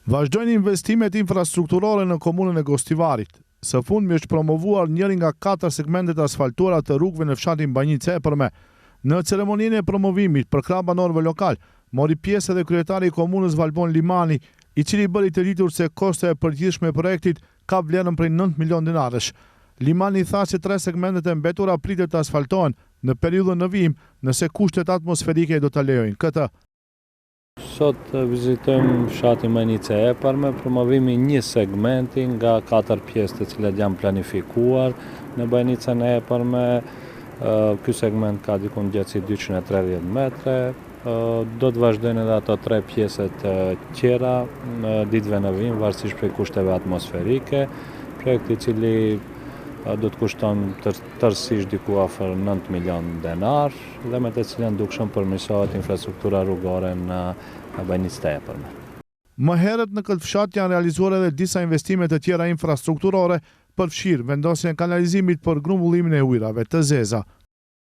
Vazhdojnë investimet infrastrukturore në komunën e Gostivarit. Së fundmi është promovuar njëri nga 4 segmentet asfaltuara të rrugëve në fshatin Banjica e Përme. Në ceremoninë e promovimit për krah banorëve lokal, mori pjesë edhe kryetari i komunës Valbon Limani, i cili bëri të ditur se kosta e përgjithshme e projektit ka vlerën prej 9 milion dinarësh. Limani tha se 3 segmentet e mbetura pritet të asfaltohen në periudhën në vijim, nëse kushtet atmosferike do ta lejojnë këtë. Sot vizitojmë fshatin Banjica e Përme, promovimi një segmenti nga 4 pjesë të cilat janë planifikuar në Banjicën e Përme. Ky segment ka dikun gjatësi 230 metre. Do të vazhdojnë edhe ato 3 pjesët tjera në ditëve në vijim, varësisht prej kushteve atmosferike. Projekti i cili do të kushton tërësisht diku afër 9 milion denar dhe me të cilën dukshëm përmirësohet infrastruktura rrugore në Banjicën e Përme. Më herët në këtë fshat janë realizuar edhe disa investime të tjera infrastrukturore, përfshirë vendosjen e kanalizimit për grumbullimin e ujrave të zeza.